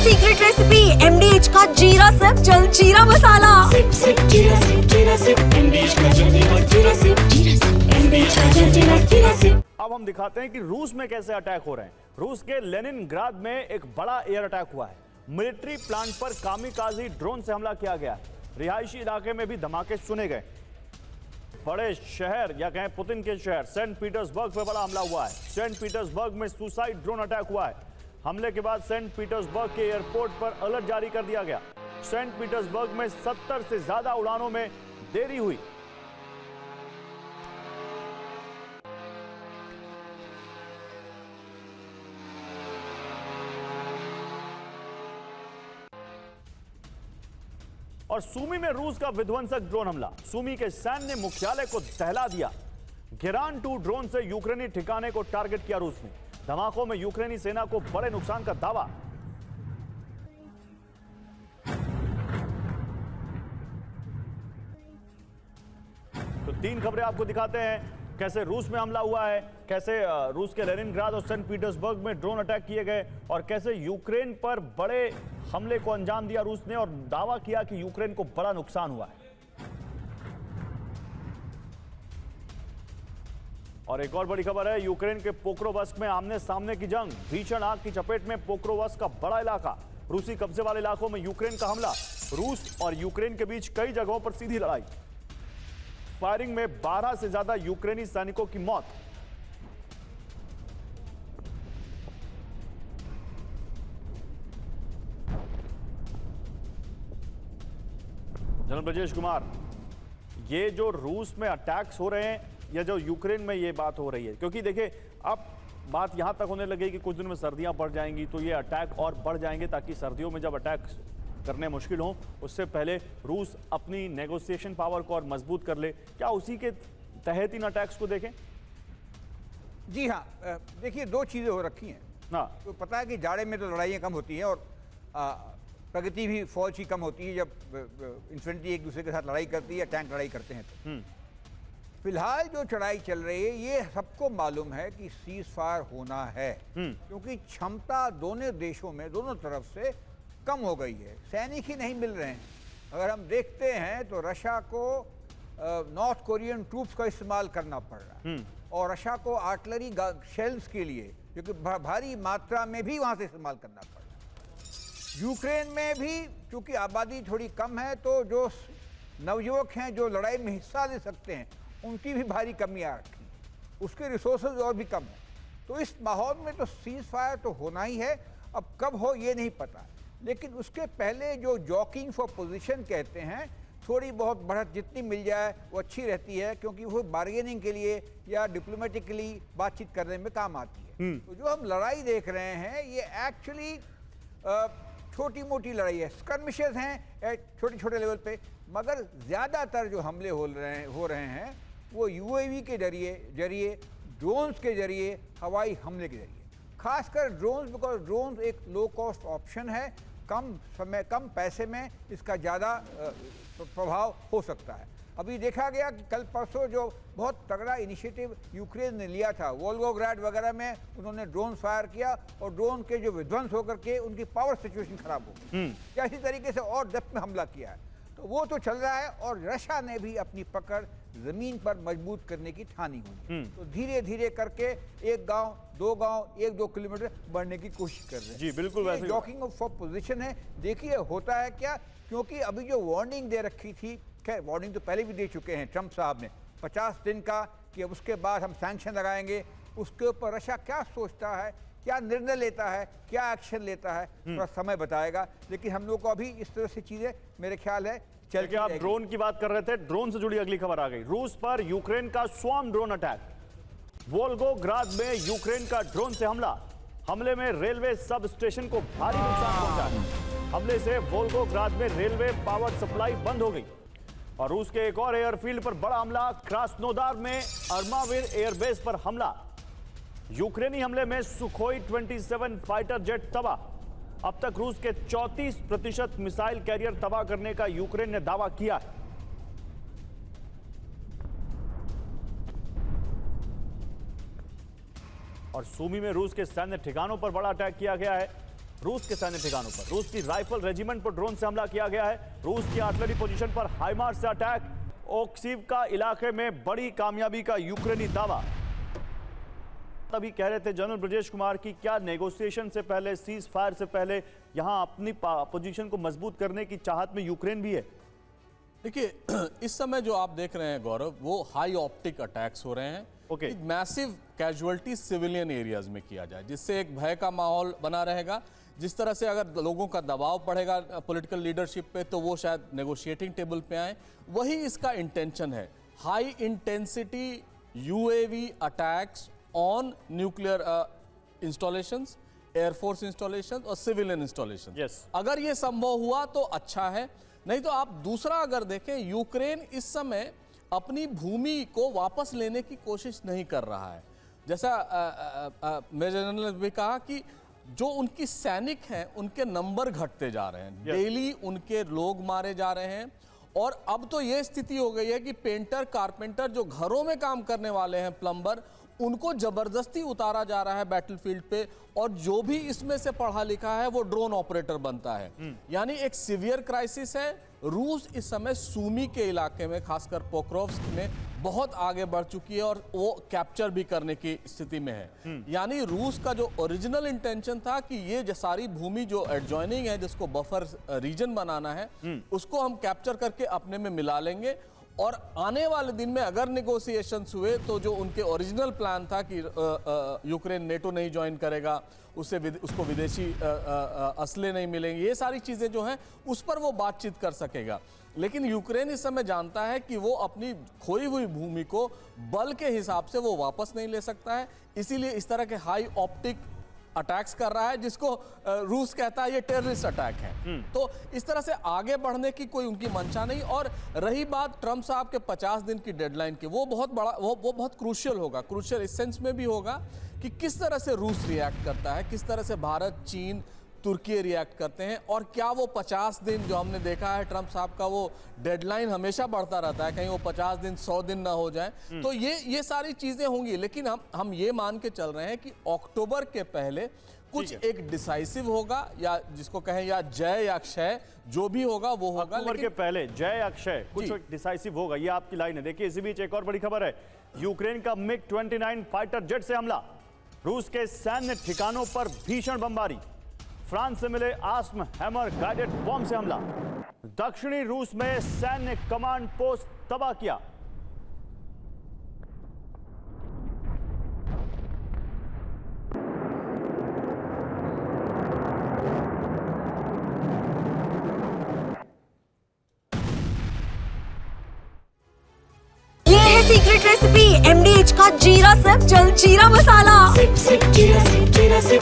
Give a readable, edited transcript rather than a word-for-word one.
Secret recipe MDH का जीरा SIP jaljeera मसाला। SIP SIP जीरा सिप MDH का जलजीरा जीरा सिप MDH का जलजीरा जीरा सिप। अब हम दिखाते हैं कि रूस में कैसे अटैक हो रहे हैं। रूस के लेनिनग्राद में एक बड़ा एयर अटैक हुआ है। मिलिट्री प्लांट पर कामिकाजी ड्रोन से हमला किया गया। रिहायशी इलाके में भी धमाके सुने गए। बड़े शहर या कहें पुतिन के शहर सेंट पीटर्सबर्ग पर बड़ा हमला हुआ है। सेंट पीटर्सबर्ग में सुसाइड ड्रोन अटैक हुआ है। हमले के बाद सेंट पीटर्सबर्ग के एयरपोर्ट पर अलर्ट जारी कर दिया गया। सेंट पीटर्सबर्ग में 70 से ज्यादा उड़ानों में देरी हुई। और सूमी में रूस का विध्वंसक ड्रोन हमला। सूमी के सैन्य मुख्यालय को दहला दिया। गिरान 2 ड्रोन से यूक्रेनी ठिकाने को टारगेट किया रूस ने। धमाकों में यूक्रेनी सेना को बड़े नुकसान का दावा। तो 3 खबरें आपको दिखाते हैं कैसे रूस में हमला हुआ है, कैसे रूस के लेनिनग्राद और सेंट पीटर्सबर्ग में ड्रोन अटैक किए गए और कैसे यूक्रेन पर बड़े हमले को अंजाम दिया रूस ने और दावा किया कि यूक्रेन को बड़ा नुकसान हुआ है। और एक और बड़ी खबर है, यूक्रेन के पोक्रोवस्क में आमने सामने की जंग। भीषण आग की चपेट में पोक्रोवस्क का बड़ा इलाका। रूसी कब्जे वाले इलाकों में यूक्रेन का हमला। रूस और यूक्रेन के बीच कई जगहों पर सीधी लड़ाई। फायरिंग में 12 से ज्यादा यूक्रेनी सैनिकों की मौत। जनरल ब्रजेश कुमार, ये जो रूस में अटैक्स हो रहे हैं या जो यूक्रेन में ये बात हो रही है, क्योंकि देखिए अब बात यहां तक होने लगी कि कुछ दिन में सर्दियां बढ़ जाएंगी तो ये अटैक और बढ़ जाएंगे, ताकि सर्दियों में जब अटैक करने मुश्किल हो उससे पहले रूस अपनी नेगोशिएशन पावर को और मजबूत कर ले। क्या उसी के तहत इन अटैक्स को देखें? जी हाँ, देखिए 2 चीज़ें हो रखी हैं ना। तो पता है कि जाड़े में तो लड़ाइयाँ कम होती हैं और प्रगति भी फौज की कम होती है जब इन्फेंट्री एक दूसरे के साथ लड़ाई करती है या टैंक लड़ाई करते हैं तो। फिलहाल जो चढ़ाई चल रही है ये सबको मालूम है कि सीज फायर होना है, क्योंकि क्षमता दोनों देशों में दोनों तरफ से कम हो गई है। सैनिक ही नहीं मिल रहे हैं। अगर हम देखते हैं तो रशिया को नॉर्थ कोरियन ट्रूप्स का इस्तेमाल करना पड़ रहा है और रशिया को आर्टिलरी शेल्स के लिए जो कि भारी मात्रा में भी वहाँ से इस्तेमाल करना पड़ रहा है। यूक्रेन में भी चूँकि आबादी थोड़ी कम है तो जो नवयुवक हैं जो लड़ाई में हिस्सा ले सकते हैं उनकी भी भारी कमी आ रखी है। उसके रिसोर्सेज और भी कम है। तो इस माहौल में तो सीज फायर तो होना ही है। अब कब हो ये नहीं पता, लेकिन उसके पहले जो जॉकिंग फॉर पोजीशन कहते हैं, थोड़ी बहुत बढ़त जितनी मिल जाए वो अच्छी रहती है, क्योंकि वो बार्गेनिंग के लिए या डिप्लोमेटिकली बातचीत करने में काम आती है। तो जो हम लड़ाई देख रहे हैं ये एक्चुअली छोटी मोटी लड़ाई है, स्कर्मिशेस हैं छोटे छोटे लेवल पे, मगर ज़्यादातर जो हमले हो रहे हैं वो UAV के जरिए ड्रोन्स के जरिए, हवाई हमले के जरिए, खासकर ड्रोन्स, बिकॉज ड्रोन्स एक लो कॉस्ट ऑप्शन है। कम समय कम पैसे में इसका ज़्यादा प्रभाव हो सकता है। अभी देखा गया कि कल परसों जो बहुत तगड़ा इनिशिएटिव यूक्रेन ने लिया था, वोल्गोग्राड वगैरह में उन्होंने ड्रोन फायर किया और ड्रोन के जो विध्वंस होकर के उनकी पावर सिचुएशन खराब हो गई। या इसी तरीके से और डेप्थ में हमला किया है। तो वो तो चल रहा है और रशिया ने भी अपनी पकड़ जमीन पर मजबूत करने की ठानी हुई। तो धीरे धीरे करके 1 गांव 2 गांव 1-2 किलोमीटर बढ़ने की कोशिश कर रहे हैं। जी बिल्कुल वैसे जॉकिंग फॉर पोजीशन है। देखिए होता है क्या, क्योंकि अभी जो वार्निंग दे रखी थी, खैर वार्निंग तो पहले भी दे चुके हैं ट्रंप साहब ने 50 दिन का, कि अब उसके बाद हम सैंक्शन लगाएंगे। उसके ऊपर रशिया क्या सोचता है, क्या निर्णय लेता है, क्या एक्शन लेता है, थोड़ा समय बताएगा। लेकिन हम लोग को अभी इस तरह से चीजें मेरे ख्याल है चल के। आप ड्रोन की बात कर रहे थे, ड्रोन से जुड़ी अगली खबर आ गई। रूस पर यूक्रेन का स्वॉर्म ड्रोन अटैक। वोल्गोग्राद में यूक्रेन का ड्रोन से हमला। हमले में रेलवे सब स्टेशन को भारी नुकसान पहुंचा। हमले से वोल्गोग्राद में रेलवे पावर सप्लाई बंद हो गई। और रूस के एक और एयरफील्ड पर बड़ा हमला। क्रास्नोदार में अर्मावीर एयरबेस पर हमला। यूक्रेनी हमले में सुखोई 27 फाइटर जेट तबाह। अब तक रूस के 34% मिसाइल कैरियर तबाह करने का यूक्रेन ने दावा किया है। और सूमी में रूस के सैन्य ठिकानों पर बड़ा अटैक किया गया है। रूस के सैन्य ठिकानों पर। रूस की राइफल रेजिमेंट पर ड्रोन से हमला किया गया है। रूस की आर्टिलरी पोजीशन पर हाइमार्स से अटैक। ओक्सीवका इलाके में बड़ी कामयाबी का यूक्रेनी दावा। तभी कह रहे थे जनरल ब्रजेश कुमार की क्या नेगोशिएशन से पहले, सीज फायर से पहले यहां अपनी पोजीशन को मजबूत करने की चाहत में यूक्रेन भी है। देखिए, इस समय जो आप देख रहे हैं गौरव, वो हाई ऑप्टिक अटैक्स हो रहे हैं। मैसिव कैजुअलिटी सिविलियन एरियाज में किया जाए, जिससे एक भय का माहौल बना रहेगा। जिस तरह से अगर लोगों का दबाव पड़ेगा पॉलिटिकल लीडरशिप पे, तो वो शायद नेगोशिएटिंग टेबल पे आए। वही इसका इंटेंशन है, high intensity UAV attacks on nuclear installations, air force installation और सिविलियन इंस्टॉलेशन। अगर ये संभव हुआ तो अच्छा है, नहीं तो आप दूसरा अगर देखें, यूक्रेन इस समय अपनी भूमि को वापस लेने की कोशिश नहीं कर रहा है। जैसा मेजर जनरल ने भी कहा कि जो उनकी सैनिक हैं उनके नंबर घटते जा रहे हैं, डेली उनके लोग मारे जा रहे हैं। और अब तो ये स्थिति हो गई है कि पेंटर, कारपेंटर, जो घरों में काम करने वाले हैं, प्लम्बर, उनको जबरदस्ती उतारा जा रहा है बैटलफील्ड पे। और जो भी इसमें से पढ़ा लिखा है वो ड्रोन ऑपरेटर बनता है। यानी एक सीवियर क्राइसिस है। रूस इस समय सूमी के इलाके में, खासकर पोक्रोव्स्क में बहुत आगे बढ़ चुकी है और वो कैप्चर भी करने की स्थिति में है। यानी रूस का जो ओरिजिनल इंटेंशन था कि ये सारी भूमि जो एडजॉइनिंग है, जिसको बफर रीजन बनाना है, उसको हम कैप्चर करके अपने में मिला लेंगे। और आने वाले दिन में अगर नेगोशिएशंस हुए तो जो उनके ओरिजिनल प्लान था कि यूक्रेन नेटो नहीं ज्वाइन करेगा, उसको विदेशी असले नहीं मिलेंगे, ये सारी चीज़ें जो हैं उस पर वो बातचीत कर सकेगा। लेकिन यूक्रेन इस समय जानता है कि वो अपनी खोई हुई भूमि को बल के हिसाब से वो वापस नहीं ले सकता है। इसीलिए इस तरह के हाई ऑप्टिक अटैक्स कर रहा है, जिसको रूस कहता है ये टेररिस्ट अटैक है। तो इस तरह से आगे बढ़ने की कोई उनकी मंशा नहीं। और रही बात ट्रंप साहब के 50 दिन की डेडलाइन की, वो बहुत बड़ा, वो बहुत क्रूशियल होगा। क्रूशियल इस सेंस में भी होगा कि किस तरह से रूस रिएक्ट करता है, किस तरह से भारत, चीन, तुर्की रिएक्ट करते हैं। और क्या वो 50 दिन जो हमने देखा है ट्रंप साहब का, वो डेडलाइन हमेशा बढ़ता रहता है, कहीं वो 50 दिन 100 दिन ना हो जाए। तो ये सारी चीजें होंगी। लेकिन हम ये मान के चल रहे हैं कि अक्टूबर के पहले कुछ एक डिसाइसिव होगा, या जिसको कहें या जय या क्षय, जो भी होगा वो होगा। अक्टूबर के पहले जय या क्षय, कुछ डिसाइसिव होगा, ये आपकी लाइन है। देखिए, इसी बीच एक और बड़ी खबर है, यूक्रेन का मिग-29 फाइटर जेट से हमला। रूस के सैन्य ठिकानों पर भीषण बमबारी। फ्रांस से मिले आस्म हैमर गाइडेड बॉम्ब से हमला। दक्षिणी रूस में सैन्य कमांड पोस्ट तबाह किया। ये है सीक्रेट रेसिपी MDH का जीरा सिप जलजीरा मसाला। सिप सिप जीरा सिप